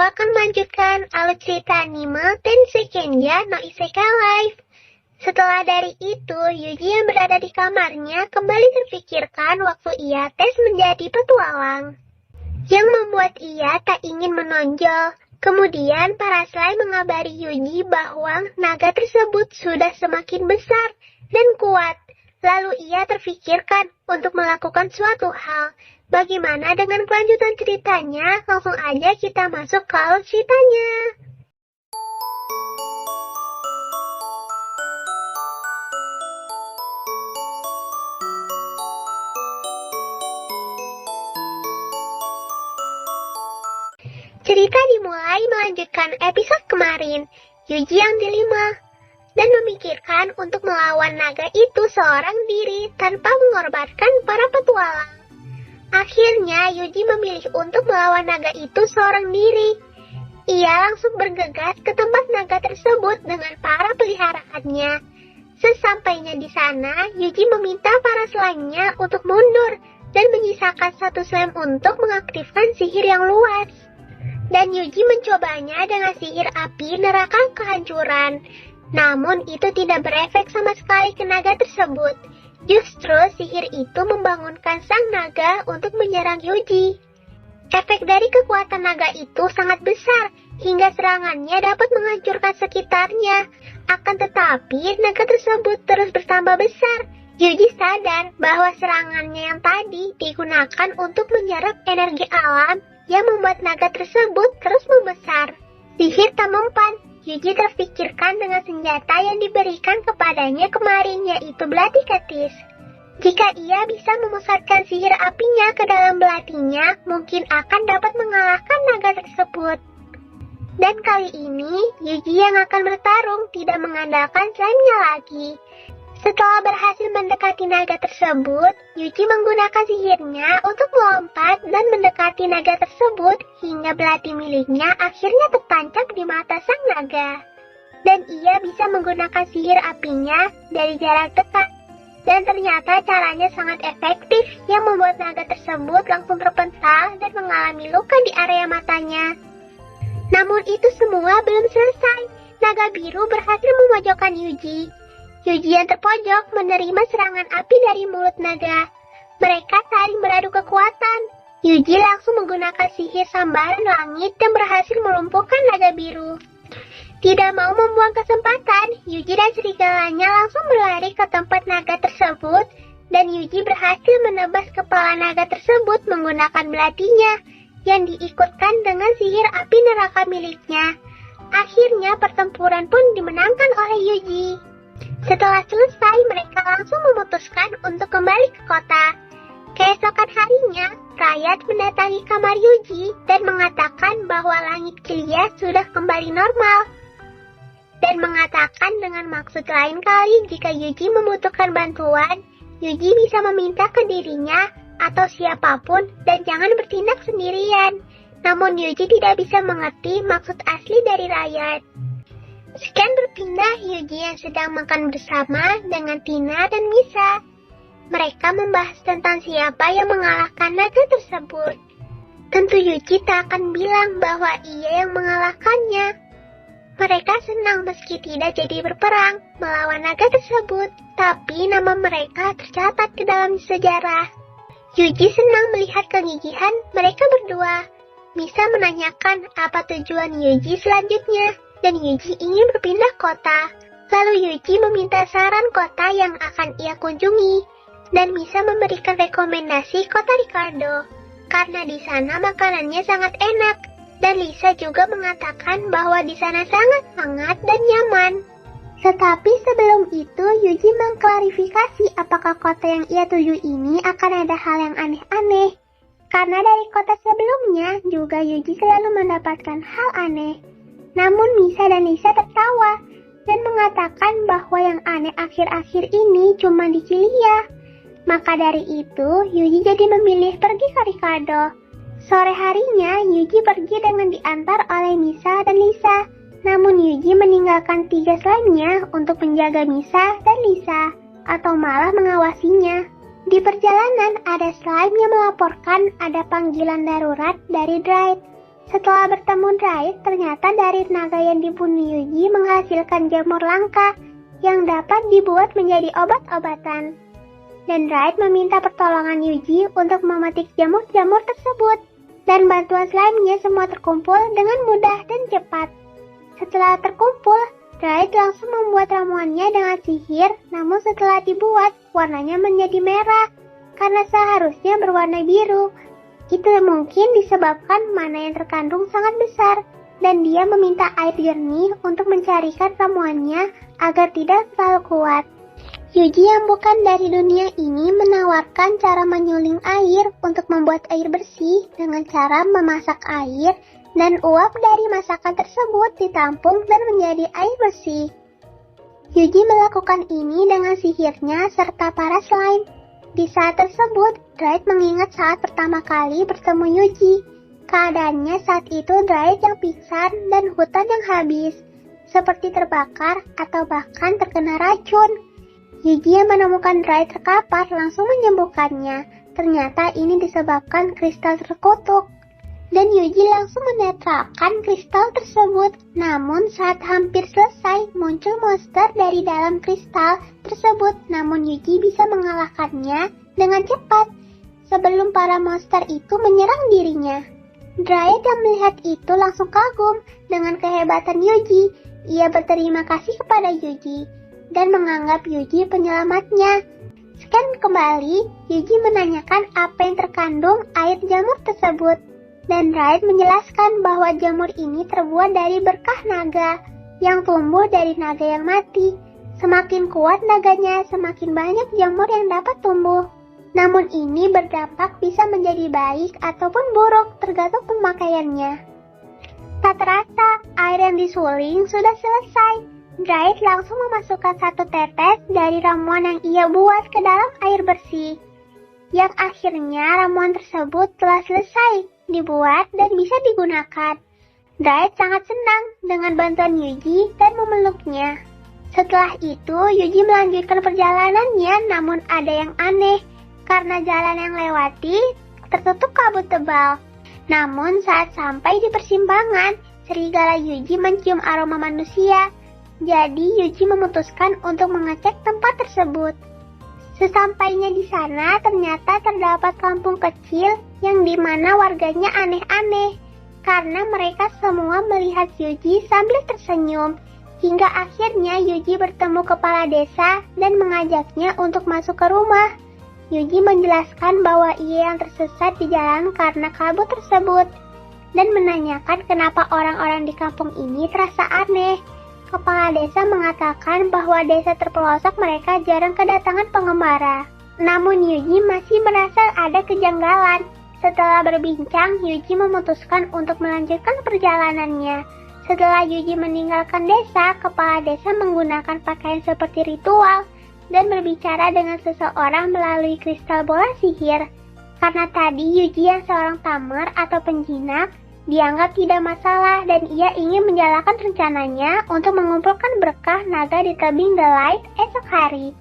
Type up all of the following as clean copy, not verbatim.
akan melanjutkan alur cerita anime Tensekenja no Isekai Life. Setelah dari itu, Yuji yang berada di kamarnya kembali terpikirkan waktu ia tes menjadi petualang, yang membuat ia tak ingin menonjol. Kemudian para slime mengabari Yuji bahwa naga tersebut sudah semakin besar dan kuat. Lalu ia terfikirkan untuk melakukan suatu hal. Bagaimana dengan kelanjutan ceritanya? Langsung aja kita masuk ke alur ceritanya. Cerita dimulai melanjutkan episode kemarin, Yuji yang dilema dan memikirkan untuk melawan naga itu seorang diri tanpa mengorbankan para petualang. Akhirnya Yuji memilih untuk melawan naga itu seorang diri. Ia langsung bergegas ke tempat naga tersebut dengan para peliharaannya. Sesampainya di sana, Yuji meminta para slime-nya untuk mundur dan menyisakan satu slime untuk mengaktifkan sihir yang luas. Dan Yuji mencobanya dengan sihir api neraka kehancuran. Namun itu tidak berefek sama sekali ke naga tersebut. Justru sihir itu membangunkan sang naga untuk menyerang Yuji. Efek dari kekuatan naga itu sangat besar, hingga serangannya dapat menghancurkan sekitarnya. Akan tetapi, naga tersebut terus bertambah besar. Yuji sadar bahwa serangannya yang tadi digunakan untuk menyerap energi alam yang membuat naga tersebut terus membesar. Sihir tak mempan. Yuji terfikirkan dengan senjata yang diberikan kepadanya kemarin, yaitu belati ketis. Jika ia bisa memusatkan sihir apinya ke dalam belatinya, mungkin akan dapat mengalahkan naga tersebut. Dan kali ini, Yuji yang akan bertarung tidak mengandalkan slime-nya lagi. Setelah berhasil mendekati naga tersebut, Yuji menggunakan sihirnya untuk melompat dan mendekati naga tersebut hingga belati miliknya akhirnya tertancap di mata sang naga. Dan ia bisa menggunakan sihir apinya dari jarak dekat. Dan ternyata caranya sangat efektif yang membuat naga tersebut langsung terpental dan mengalami luka di area matanya. Namun itu semua belum selesai. Naga biru berhasil memojokkan Yuji. Yuji yang terpojok menerima serangan api dari mulut naga. Mereka saling beradu kekuatan. Yuji langsung menggunakan sihir sambaran langit dan berhasil melumpuhkan naga biru. Tidak mau membuang kesempatan, Yuji dan serigalanya langsung berlari ke tempat naga tersebut, dan Yuji berhasil menebas kepala naga tersebut menggunakan belatinya, yang diikutkan dengan sihir api neraka miliknya. Akhirnya pertempuran pun dimenangkan oleh Yuji. Setelah selesai, mereka langsung memutuskan untuk kembali ke kota. Keesokan harinya, Rayat mendatangi kamar Yuji dan mengatakan bahwa langit Kilia sudah kembali normal. Dan mengatakan dengan maksud lain kali jika Yuji membutuhkan bantuan, Yuji bisa meminta ke dirinya atau siapapun dan jangan bertindak sendirian. Namun Yuji tidak bisa mengerti maksud asli dari Rayat. Sekian berpindah Yuji yang sedang makan bersama dengan Tina dan Misa. Mereka membahas tentang siapa yang mengalahkan naga tersebut. Tentu Yuji tak akan bilang bahwa ia yang mengalahkannya. Mereka senang meski tidak jadi berperang melawan naga tersebut, tapi nama mereka tercatat di dalam sejarah. Yuji senang melihat kegigihan mereka berdua. Misa menanyakan apa tujuan Yuji selanjutnya. Dan Yuji ingin berpindah kota. Lalu Yuji meminta saran kota yang akan ia kunjungi. Dan Misa memberikan rekomendasi kota Ricardo. Karena di sana makanannya sangat enak. Dan Lisa juga mengatakan bahwa di sana sangat hangat dan nyaman. Tetapi sebelum itu Yuji mengklarifikasi apakah kota yang ia tuju ini akan ada hal yang aneh-aneh. Karena dari kota sebelumnya juga Yuji selalu mendapatkan hal aneh. Namun Misa dan Lisa tertawa dan mengatakan bahwa yang aneh akhir-akhir ini cuma di Kilia. Maka dari itu, Yuji jadi memilih pergi ke Ricardo. Sore harinya, Yuji pergi dengan diantar oleh Misa dan Lisa. Namun Yuji meninggalkan 3 slime-nya untuk menjaga Misa dan Lisa, atau malah mengawasinya. Di perjalanan, ada slime yang melaporkan ada panggilan darurat dari Dried. Setelah bertemu Drive, ternyata dari naga yang dibunuh Yuji menghasilkan jamur langka yang dapat dibuat menjadi obat-obatan. Dan Drive meminta pertolongan Yuji untuk memetik jamur-jamur tersebut. Dan bantuan slime-nya semua terkumpul dengan mudah dan cepat. Setelah terkumpul, Drive langsung membuat ramuannya dengan sihir, namun setelah dibuat, warnanya menjadi merah, karena seharusnya berwarna biru. Itu mungkin disebabkan mana yang terkandung sangat besar, dan dia meminta air jernih untuk mencarikan ramuannya agar tidak terlalu kuat. Yuji yang bukan dari dunia ini menawarkan cara menyuling air untuk membuat air bersih dengan cara memasak air, dan uap dari masakan tersebut ditampung dan menjadi air bersih. Yuji melakukan ini dengan sihirnya serta para slime. Di saat tersebut, Drive mengingat saat pertama kali bertemu Yuji. Keadaannya saat itu Drive yang pingsan dan hutan yang habis, seperti terbakar atau bahkan terkena racun. Yuji yang menemukan Drive terkapar langsung menyembuhkannya. Ternyata ini disebabkan kristal terkutuk. Dan Yuji langsung menetralkan kristal tersebut. Namun saat hampir selesai, muncul monster dari dalam kristal tersebut. Namun Yuji bisa mengalahkannya dengan cepat sebelum para monster itu menyerang dirinya. Drive yang melihat itu langsung kagum dengan kehebatan Yuji. Ia berterima kasih kepada Yuji dan menganggap Yuji penyelamatnya. Sekian kembali, Yuji menanyakan apa yang terkandung air jamur tersebut. Dan Drive menjelaskan bahwa jamur ini terbuat dari berkah naga yang tumbuh dari naga yang mati. Semakin kuat naganya, semakin banyak jamur yang dapat tumbuh. Namun ini berdampak bisa menjadi baik ataupun buruk tergantung pemakaiannya. Tak terasa, air yang disuling sudah selesai. Drive langsung memasukkan satu tetes dari ramuan yang ia buat ke dalam air bersih. Yang akhirnya ramuan tersebut telah selesai dibuat dan bisa digunakan. Drive sangat senang dengan bantuan Yuji dan memeluknya. Setelah itu, Yuji melanjutkan perjalanannya, namun ada yang aneh karena jalan yang lewati tertutup kabut tebal. Namun saat sampai di persimpangan, serigala Yuji mencium aroma manusia. Jadi Yuji memutuskan untuk mengecek tempat tersebut. Sesampainya di sana, ternyata terdapat kampung kecil yang dimana warganya aneh-aneh, karena mereka semua melihat Yuji sambil tersenyum. Hingga akhirnya Yuji bertemu kepala desa dan mengajaknya untuk masuk ke rumah. Yuji menjelaskan bahwa ia yang tersesat di jalan karena kabut tersebut, dan menanyakan kenapa orang-orang di kampung ini terasa aneh. Kepala desa mengatakan bahwa desa terpelosok mereka jarang kedatangan pengembara. Namun Yuji masih merasa ada kejanggalan. Setelah berbincang, Yuji memutuskan untuk melanjutkan perjalanannya. Setelah Yuji meninggalkan desa, kepala desa menggunakan pakaian seperti ritual dan berbicara dengan seseorang melalui kristal bola sihir. Karena tadi Yuji yang seorang tamer atau penjinak dianggap tidak masalah dan ia ingin menjalankan rencananya untuk mengumpulkan berkah naga di tebing The Light esok hari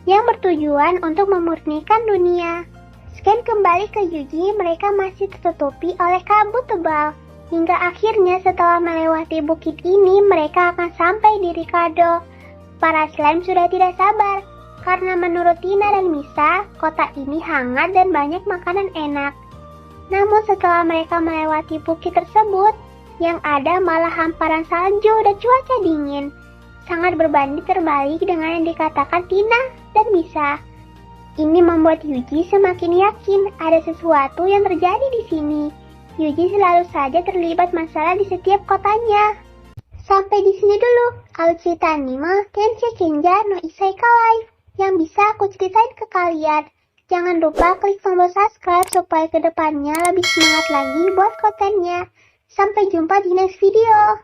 yang bertujuan untuk memurnikan dunia. Scan kembali ke Yuji, mereka masih tertutupi oleh kabut tebal. Hingga akhirnya setelah melewati bukit ini, mereka akan sampai di Ricardo. Para slime sudah tidak sabar, karena menurut Tina dan Misa, kota ini hangat dan banyak makanan enak. Namun setelah mereka melewati bukit tersebut, yang ada malah hamparan salju dan cuaca dingin. Sangat berbanding terbalik dengan yang dikatakan Tina dan Misa. Ini membuat Yuji semakin yakin ada sesuatu yang terjadi di sini. Yuji selalu saja terlibat masalah di setiap kotanya. Sampai di sini dulu alur cerita anime Tensei Kenja no Isekai Life yang bisa aku ceritain ke kalian. Jangan lupa klik tombol subscribe supaya kedepannya lebih semangat lagi buat kontennya. Sampai jumpa di next video.